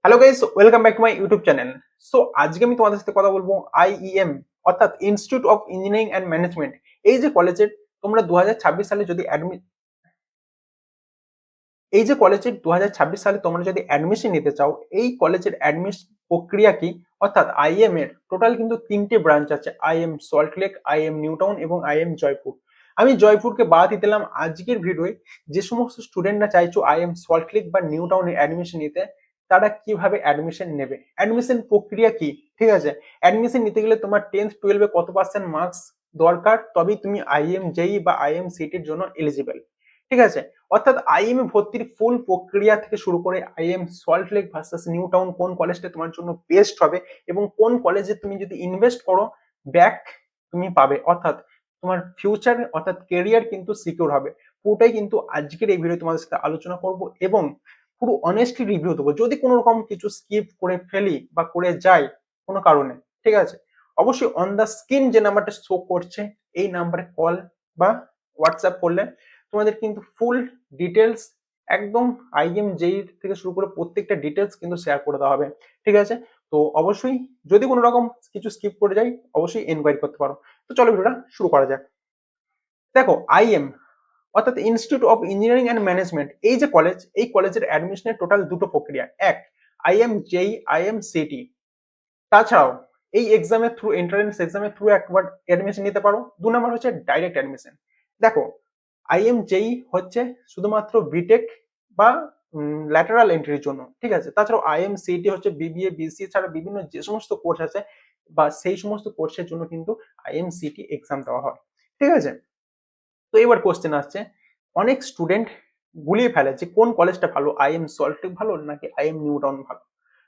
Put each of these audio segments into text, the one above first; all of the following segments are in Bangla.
Hello guys, welcome back to my YouTube channel. So আজকে আমি তোমাদের সাথে কথা বলবো আইইএম অর্থাৎ institute of engineering and management. এই যে কলেজের তোমরা 2026 সালে যদি এই যে কলেজের 2026 সালে তোমরা যদি অ্যাডমিশন নিতে চাও, এই কলেজের অ্যাডমিশন প্রক্রিয়া কি? অর্থাৎ আইএম এর টোটাল কিন্তু তিনটে ব্রাঞ্চ আছে, আইএম সল্টলেক, আইএম নিউটাউন এবং আইএম জয়পুর। আমি জয়পুরকে বাদই দিলাম আজকের ভিডিওয়ে। যে সমস্ত স্টুডেন্টরা চাইছো আইএম সল্টলেক বা নিউটাউনে অ্যাডমিশন নিতে, তারা কিভাবে অ্যাডমিশন নেবে, অ্যাডমিশন প্রক্রিয়া কি, ঠিক আছে? অ্যাডমিশন নিতে গেলে তোমার 10th 12-এ কত পার্সেন্ট মার্কস দরকার, তবেই তুমি আইএম জেই বা আইএম সিটির জন্য এলিজিবল, ঠিক আছে? অর্থাৎ আইএম এ ভর্তির ফুল প্রক্রিয়া থেকে শুরু করে আইএম সল্ট লেক ভার্সাস নিউ টাউন কোন কলেজটা তোমার জন্য বেস্ট হবে এবং কোন কলেজে তুমি যদি ইনভেস্ট করো ব্যাক তুমি পাবে, অর্থাৎ তোমার ফিউচার অর্থাৎ কেরিয়ার কিন্তু সিকিউর হবে। পুরোটাই কিন্তু আজকের এই ভিডিও তোমাদের সাথে আলোচনা করব এবং পুরো অনেস্টলি রিভিউ দেবো। যদি কোনো রকম কিছু স্কিপ করে ফেলি বা করে যাই কোনো কারণে, ঠিক আছে, অবশ্যই অন দ্য স্ক্রিন যে নাম্বারটা শো করছে এই নাম্বারে কল বা হোয়াটসঅ্যাপ করলে তোমাদের কিন্তু ফুল ডিটেলস একদম আইএম জেই থেকে শুরু করে প্রত্যেকটা ডিটেলস কিন্তু শেয়ার করে দেওয়া হবে, ঠিক আছে? তো অবশ্যই যদি কোনো রকম কিছু স্কিপ করে যাই অবশ্যই এনকোয়ারি করতে পারো। তো চলো ভিডিওটা শুরু করা যাক। দেখো, আইএম অর্থাৎ institute of engineering and management, এই যে কলেজ, এই কলেজের অ্যাডমিশনের টোটাল দুটো প্রক্রিয়া। এক, আইএম জেই, আইএম সিটি। তাছাড়াও এই এক্সামের থ্রু, এন্ট্রান্স এক্সামের থ্রু একবার অ্যাডমিশন নিতে পারো। 2 নম্বর হচ্ছে ডাইরেক্ট অ্যাডমিশন। দেখো, আইএমজেই হচ্ছে শুধুমাত্র বিটেক বা ল্যাটারাল এন্ট্রির জন্য, ঠিক আছে? তাছাড়াও আইএমসিটি হচ্ছে বিবিএ বিসিএ ছাড়া বিভিন্ন যে সমস্ত কোর্স আছে বা সেই সমস্ত কোর্সের জন্য কিন্তু আইএমসিটি এক্সাম দেওয়া হয়, ঠিক আছে? তো এবার কোশ্চেন আসছে, অনেক স্টুডেন্ট গুলিয়ে ফেলে যে কোন কলেজটা ভালো, আইএম সল্টলেক ভালো নাকি আইএম নিউ টাউন ভালো।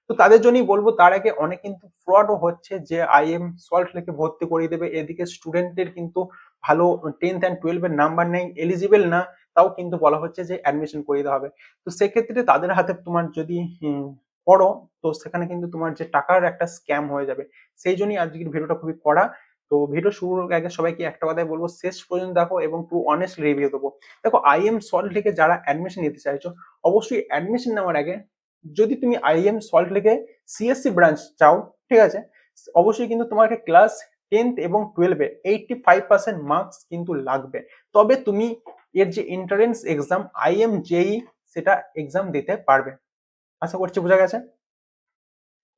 তো তাদের জন্যই বলবো, তার আগে অনেক কিন্তু ফ্রডও হচ্ছে যে আইএম সল্ট লেকে ভর্তি করিয়ে দেবে, এদিকে স্টুডেন্টদের কিন্তু ভালো 10th অ্যান্ড 12 এর নাম্বার নেই, এলিজিবল না, তাও কিন্তু বলা হচ্ছে যে অ্যাডমিশন করিয়ে দেওয়া হবে। তো সেক্ষেত্রে তাদের হাতে তোমার যদি পড়ো, তো সেখানে কিন্তু তোমার যে টাকার একটা স্ক্যাম হয়ে যাবে। সেই জন্যই আজকের ভিডিওটা খুবই কড়া। তো ভিডিও শুরুর আগে সবাইকে একটা কথাই বলবো, শেষ পর্যন্ত দেখো এবং পুরো অনেস্ট রিভিউ দেবো। দেখো, আইএম সল্ট লেকে যারা অ্যাডমিশন নিতে চাইছো, অবশ্যই অ্যাডমিশন নেওয়ার আগে যদি তুমি আইএম সল্ট লেকে সিএসসি ব্রাঞ্চ চাও, ঠিক আছে, অবশ্যই কিন্তু তোমাকে ক্লাস 10th এবং 12-এ 85% মার্কস কিন্তু লাগবে, তবে তুমি এর যে এন্ট্রান্স এক্সাম আইএম জেই সেটা এক্সাম দিতে পারবে। আশা করছি বোঝা গেছে।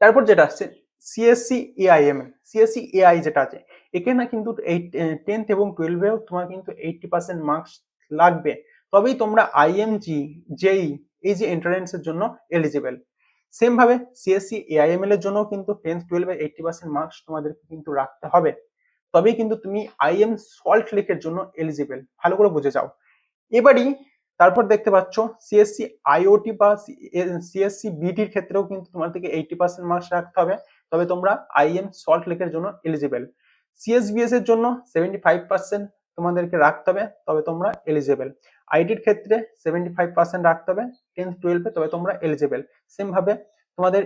তারপর যেটা আসছে সিএসসি এআইএমএল, সিএসসি এআই যেটা আছে, এখানে কিন্তু এই 10th এবং 12-এও তোমার কিন্তু 80% মার্কস লাগবে, তবেই তোমরা আইএমজি জেই এই যে এন্ট্রান্সের জন্য এলিজিবল। সেম ভাবে সিএসসি এআইএমএল এর জন্য কিন্তু 10th 12-এ 80% মার্কস তোমাদেরকে কিন্তু রাখতে হবে, তবেই কিন্তু তুমি আইএম সল্ট লেকের জন্য এলিজিবল। ভালো করে বুঝে যাও। এবারই তারপর দেখতে পাচ্ছ সিএসসি আইওটি বা সিএসসি বিটির ক্ষেত্রেও কিন্তু তোমার থেকে 80% মার্কস রাখতে হবে, তবে তোমরা আইএম সল্ট লেকের জন্য এলিজিবল। সিএসবিএস এর জন্য 75% তোমাদেরকে রাখতে হবে, তবে তোমরা এলিজিবল। আইটির ক্ষেত্রে 75% রাখতে হবে 10th 12-এ, তবে তোমরা এলিজিবল। সেম ভাবে তোমাদের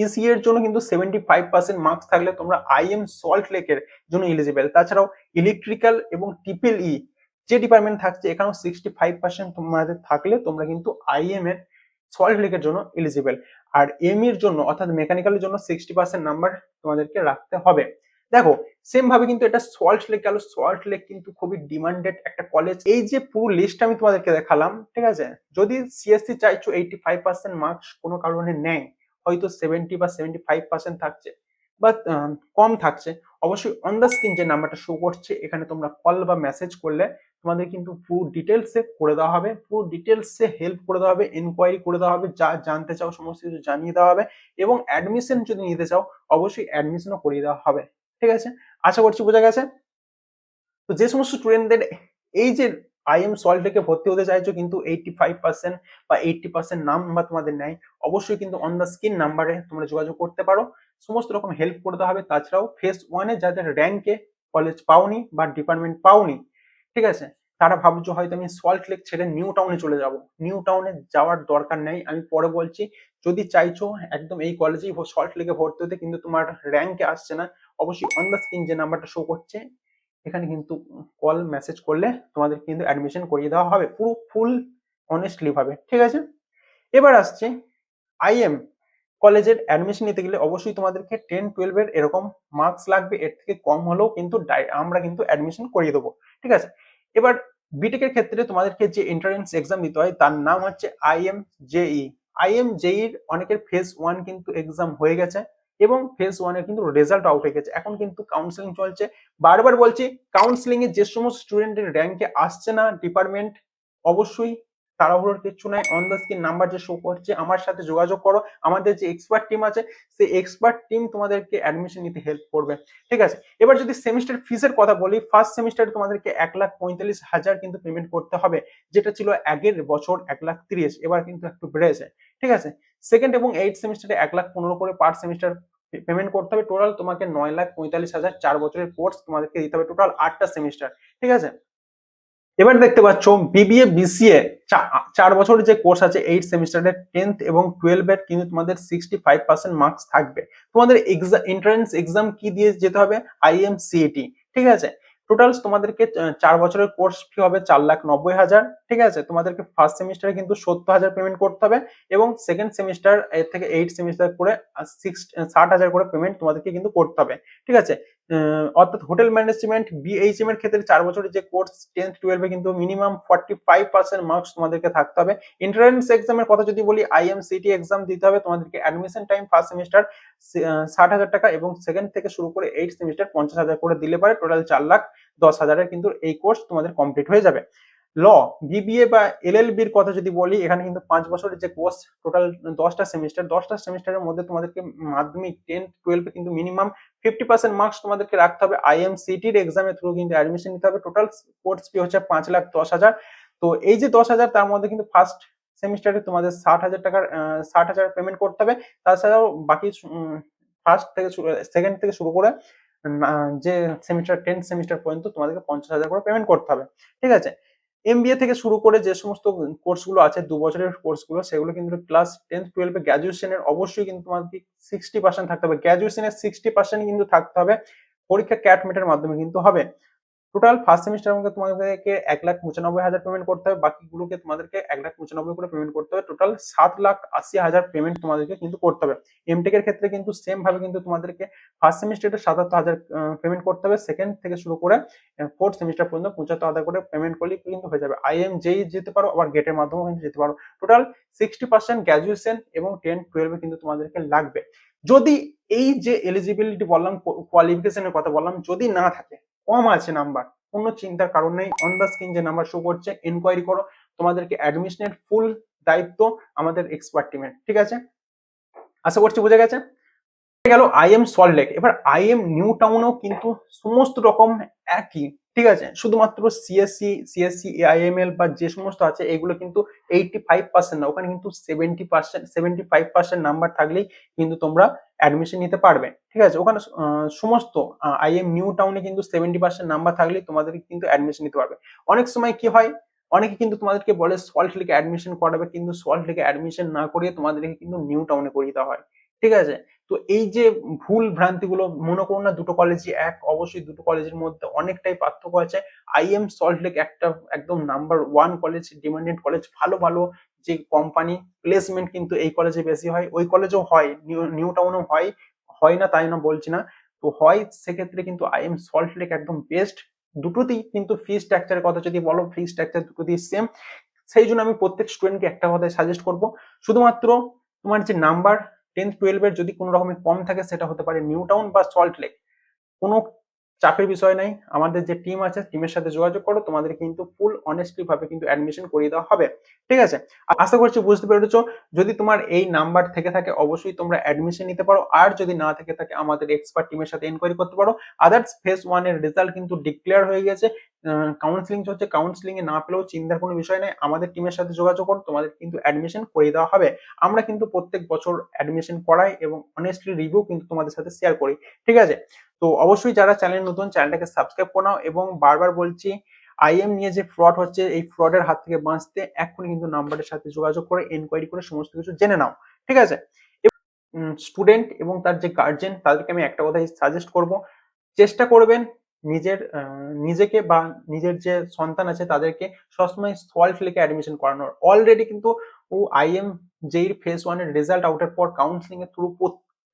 ইসি এর জন্য কিন্তু 75% মার্কস থাকলে তোমরা আইএম সল্ট লেকের জন্য এলিজিবল। তাছাড়াও ইলেকট্রিক্যাল এবং ট্রিপল ই যে ডিপার্টমেন্ট থাকছে, এখানেও 65% তোমাদের থাকলে তোমরা কিন্তু আইএম এর সল্ট লেকের জন্য এলিজিবল। আর এম এর জন্য অর্থাৎ মেকানিক্যালের জন্য 60% নাম্বার তোমাদেরকে রাখতে হবে। দেখো, সেম ভাবে কিন্তু এটা সল্ট লেক গেল, সল্ট লেক কিন্তু খুবই ডিমান্ডেড একটা কলেজ। এই যে পুরো লিস্ট আমি তোমাদেরকে দেখালাম, ঠিক আছে, যদি সিএসসি চাইছো 85% মার্কস কোনো কারণে নেয়, হয়তো 70 বা 75% থাকছে বা কম থাকছে, অবশ্যই অন দ্য স্ক্রিন যে নাম্বারটা শো করছে এখানে তোমরা কল বা মেসেজ করলে তোমাদের কিন্তু পুরো ডিটেলসে করে দেওয়া হবে, পুরো ডিটেলসে হেল্প করে দেওয়া হবে, এনকোয়ারি করে দেওয়া হবে, যা জানতে চাও সমস্ত কিছু জানিয়ে দেওয়া হবে এবং অ্যাডমিশন যদি নিতে চাও অবশ্যই অ্যাডমিশনও করিয়ে দেওয়া হবে, ঠিক আছে? আশা করছি বোঝা গেছে। তো যে সমস্ত স্টুডেন্টদের এই যে আইএম সল্ট লেকে ভর্তি হতে চাইছো কিন্তু 85% বা 80% নাম্বার তোমাদের নেয়, অবশ্যই কিন্তু অন দ্য স্ক্রিন নাম্বারে তোমরা যোগাযোগ করতে পারো, সমস্ত রকম হেল্প করে দেওয়া হবে। তাছাড়াও ফেজ 1-এ যাদের র্যাঙ্কে কলেজ পাওনি বা ডিপার্টমেন্ট পাওনি, ঠিক আছে, তারা ভাবছো হয়তো আমি সল্ট লেক ছেড়ে নিউ টাউনে চলে যাব, নিউ টাউনে যাওয়ার দরকার নেই, আমি পরে বলছি। যদি চাইছো একদম এই কলেজেই সল্ট লেকে ভর্তি হতে কিন্তু তোমার র্যাঙ্কে আসছে না, অবশ্যই অন দ্য স্ক্রিন যে নাম্বারটা শো করছে এখানে কিন্তু কল মেসেজ করলে তোমাদের কিন্তু অ্যাডমিশন করিয়ে দেওয়া হবে পুরো ফুল অনেস্টলি ভাবে, ঠিক আছে? এবার আসছে আইএম কলেজের অ্যাডমিশন নিতে গেলে অবশ্যই তোমাদেরকে 10-12 এর এরকম মার্কস লাগবে, এর থেকে কম হলেও কিন্তু আমরা কিন্তু অ্যাডমিশন করিয়ে দেবো। ঠিক আছে, এবার বিটেক এর ক্ষেত্রে তোমাদেরকে যে এন্ট্রান্স এক্সাম দিতে হয় তার নাম হচ্ছে IMJEE। IMJEE এর অনেকের ফেজ 1 কিন্তু এক্সাম হয়ে গেছে এবং ফেজ 1 এর কিন্তু রেজাল্ট আউট হয়ে গেছে, এখন কিন্তু কাউন্সিলিং চলছে। বারবার বলছি, কাউন্সিলিং এ যে সমস্ত স্টুডেন্টের র্যাঙ্কে আসছে না ডিপার্টমেন্ট, অবশ্যই তাড়াহুড়োর কিছু নাই, অন দ্য স্ক্রিন নাম্বার যে শো করছে আমার সাথে যোগাযোগ করো। আমাদের যে এক্সপার্ট টিম আছে সেই এক্সপার্ট টিম তোমাদেরকে অ্যাডমিশন নিতে হেল্প করবে। ঠিক আছে, এবার যদি সেমিস্টার ফিসের কথা বলি, ফার্স্ট সেমিস্টারে তোমাদেরকে 1,45,000 কিন্তু পেমেন্ট করতে হবে, যেটা ছিল আগের বছর 1,30,000, এবার কিন্তু একটু বেড়েছে। ঠিক আছে, সেকেন্ড এবং এইট সেমিস্টারে 1,15,000 করে পার সেমিস্টার পেমেন্ট করতে হবে। টোটাল তোমাকে 9,45,000 4 বছরের কোর্স তোমাদেরকে দিতে হবে, টোটাল 8টা সেমিস্টার। ঠিক আছে, এবার দেখতে পাচ্ছ বিবিএ বিসিএ 4 বছরের যে কোর্স আছে, 8 সেমিস্টারের 10th এবং 12 এর কিন্তু তোমাদের 65% মার্কস থাকবে। তোমাদের এন্ট্রান্স এক্সাম কি দিয়ে যেতে হবে? IMCET। ঠিক আছে, টোটাল তোমাদেরকে 4 বছরের কোর্স ফি হবে 4,90,000। ঠিক আছে, তোমাদেরকে ফার্স্ট সেমিস্টারে কিন্তু 70,000 পেমেন্ট করতে হবে এবং সেকেন্ড সেমিস্টার এর থেকে 8 সেমিস্টার করে 60,000 করে পেমেন্ট তোমাদেরকে কিন্তু করতে হবে। ঠিক আছে, অর্থাৎ হোটেল ম্যানেজমেন্ট BHM এর ক্ষেত্রে 4 বছরের যে কোর্স 10th-12 কিন্তু মিনিমাম 45% মার্কস তোমাদেরকে থাকতে হবে। এন্ট্রান্স এক্সামের কথা যদি বলি, IMCET এক্সাম দিতে হবে তোমাদেরকে। অ্যাডমিশন টাইম ফার্স্ট সেমিস্টার 60,000 টাকা এবং সেকেন্ড থেকে শুরু করে 8 সেমিস্টার 50,000 করে দিলে পারে টোটাল 4,10,000 কিন্তু এই কোর্স তোমাদের কমপ্লিট হয়ে যাবে। ল, BBA বা LLB এর কথা যদি বলি, এখানে কিন্তু 5 বছরের যে কোর্স, টোটাল 10টা সেমিস্টার, 10টা সেমিস্টারের মধ্যে তোমাদেরকে মাধ্যমিক 10-12 কিন্তু মিনিমাম 50% মার্কস তোমাদেরকে রাখতে হবে। IMCET এর এক্সামের থ্রু কিন্তু অ্যাডমিশন নিতে হবে। টোটাল কোর্স ফি হচ্ছে 5,10,000। তো এই যে 10,000, তার মধ্যে কিন্তু ফার্স্ট সেমিস্টারে তোমাদের 60,000 পেমেন্ট করতে হবে। তাছাড়াও বাকি ফার্স্ট থেকে সেকেন্ড থেকে শুরু করে যে সেমিস্টার 10 সেমিস্টার পর্যন্ত তোমাদেরকে 50,000 করে পেমেন্ট করতে হবে। ঠিক আছে, MBA থেকে শুরু করে যে সমস্ত কোর্সগুলো আছে 2 বছরের কোর্সগুলো, সেগুলো কিন্তু ক্লাস 10-12 গ্র্যাজুয়েশনের অবশ্যই কিন্তু তোমাদেরকে 60% থাকতে হবে। গ্র্যাজুয়েশনের 60% কিন্তু থাকতে হবে। পরীক্ষা ক্যাট মেটের মাধ্যমে কিন্তু হবে। টোটাল ফার্স্ট সেমিস্টারের মধ্যে তোমাদেরকে 1,95,000 পেমেন্ট করতে হবে, বাকিগুলোকে তোমাদেরকে 1,95,000 করে পেমেন্ট করতে হবে। টোটাল 7,80,000 পেমেন্ট তোমাদেরকে কিন্তু করতে হবে। এমটেক এর ক্ষেত্রে কিন্তু সেম ভাবে কিন্তু তোমাদেরকে ফার্স্ট সেমিস্টারে 77,000 পেমেন্ট করতে হবে, সেকেন্ড থেকে শুরু করে ফোর্থ সেমিস্টার পর্যন্ত 75,000 করে পেমেন্ট করলে কিন্তু হয়ে যাবে। IMJEE যেতে পারো, আবার গেটের মাধ্যমেও কিন্তু যেতে পারো। টোটাল 60% গ্র্যাজুয়েশন এবং 10-12 কিন্তু তোমাদেরকে লাগবে। যদি এই যে এলিজিবিলিটি বললাম, কোয়ালিফিকেশনের কথা বললাম, যদি না থাকে, কম আছে নাম্বার, কোনো চিন্তার কারণ নেই। অন দ্য স্ক্রিন যে নাম্বার শো করছে, এনকোয়ারি করো। তোমাদেরকে অ্যাডমিশনের ফুল দায়িত্ব আমাদের এক্সপার্ট টিমের। ঠিক আছে, আশা করছি বুঝে গেছে। গেল IM সল্ট লেক। এবার IM নিউ টাউনেও কিন্তু সমস্ত রকম একই। ঠিক আছে, শুধুমাত্র CSC AIML বা যে সমস্ত আছে এগুলো কিন্তু 85% না, ওখানে কিন্তু 75% নাম্বার থাকলেই কিন্তু তোমরা অ্যাডমিশন নিতে পারবে। ঠিক আছে, ওখানে সমস্ত IM নিউ টাউনে কিন্তু 70% নাম্বার থাকলেই তোমাদের কিন্তু অ্যাডমিশন নিতে পারবে। অনেক সময় কি হয়, অনেকে কিন্তু তোমাদেরকে বলে সল্ট লেকে অ্যাডমিশন করাবে, কিন্তু সল্ট লেকে অ্যাডমিশন না করিয়ে তোমাদেরকে কিন্তু নিউ টাউনে করিয়ে দেওয়া হয়। ঠিক আছে, তো এই যে ভুল ভ্রান্তিগুলো, মনে করো না দুটো কলেজই এক, অবশ্যই দুটো কলেজের মধ্যে অনেকটাই পার্থক্য আছে। IM সল্ট লেক একটা একদম নাম্বার 1 কলেজ, ডিমান্ডেড কলেজ। ভালো ভালো যে কোম্পানি প্লেসমেন্ট কিন্তু এই কলেজে বেশি হয়, ওই কলেজেও হয়, নিউ টাউনেও হয়, হয় না তাই না বলছি না, তো হয়। সেক্ষেত্রে কিন্তু IM সল্ট লেক একদম বেস্ট। দুটোতেই কিন্তু ফি স্ট্রাকচারের কথা যদি বলো, ফি স্ট্রাকচার দুটোতেই সেম। সেই জন্য আমি প্রত্যেক স্টুডেন্টকে একটা কথাই সাজেস্ট করব, শুধুমাত্র তোমার যে নাম্বার 10-12 এর যদি কোনো রকমের কম থাকে, সেটা হতে পারে নিউ টাউন বা সল্ট লেক। কোনো চাপের বিষয় নাই, আমাদের যে টিম আছে টিমের সাথে যোগাযোগ করো, তোমাদের কিন্তু ফুল অনেস্টলি ভাবে কিন্তু অ্যাডমিশন করিয়ে দেওয়া হবে। ঠিক আছে, আশা করছি বুঝতে পেরেছো। যদি তোমার এই নাম্বার থেকে থাকে অবশ্যই তোমরা অ্যাডমিশন নিতে পারো, আর যদি না থেকে থাকে আমাদের এক্সপার্ট টিমের সাথে এনকোয়ারি করতে পারো। আদার্স ফেজ 1 এর রেজাল্ট কিন্তু ডিক্লেয়ার হয়ে গেছে, কাউন্সিলিং চলছে। কাউন্সিলিং এ না পেলেও চিন্তার কোনো বিষয় নেই, আমাদের টিমের সাথে যোগাযোগ করো, তোমাদের কিন্তু অ্যাডমিশন করিয়ে দেওয়া হবে। আমরা কিন্তু প্রত্যেক বছর অ্যাডমিশন করাই এবং অনেস্টলি রিভিউ কিন্তু তোমাদের সাথে শেয়ার করি। ঠিক আছে, তো অবশ্যই যারা চ্যানেল নতুন, চ্যানেলটাকে সাবস্ক্রাইব করে নাও। এবং বারবার বলছি, IM নিয়ে যে ফ্রড হচ্ছে, এই ফ্রডের হাত থেকে বাঁচতে এখনই কিন্তু নাম্বারের সাথে যোগাযোগ করে এনকোয়ারি করে সমস্ত কিছু জেনে নাও। ঠিক আছে, স্টুডেন্ট এবং তার যে গার্জেন, তাদেরকে আমি একটা কথাই সাজেস্ট করব, চেষ্টা করবেন নিজেকে বা নিজের যে সন্তান আছে তাদেরকে সবসময় সল্ট লেকে অ্যাডমিশন করানোর। অলরেডি কিন্তু ও আইএম জেইর ফেজ 1 এর রেজাল্ট আউটের পর কাউন্সিলিং এর থ্রু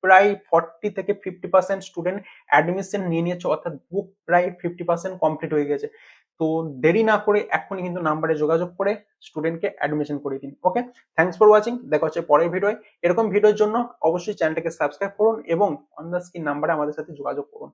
প্রায় 40 থেকে 50% স্টুডেন্ট অ্যাডমিশন নিয়ে নিয়েছে, অর্থাৎ বুক প্রায় 50% কমপ্লিট হয়ে গেছে। তো দেরি না করে এখনই কিন্তু নাম্বারে যোগাযোগ করে স্টুডেন্টকে অ্যাডমিশন করে দিন। ওকে, থ্যাংকস ফর ওয়াচিং, দেখা হচ্ছে পরের ভিডিওয়। এরকম ভিডিওর জন্য অবশ্যই চ্যানেলটাকে সাবস্ক্রাইব করুন এবং অন দ্য স্ক্রিন নাম্বারে আমাদের সাথে যোগাযোগ করুন।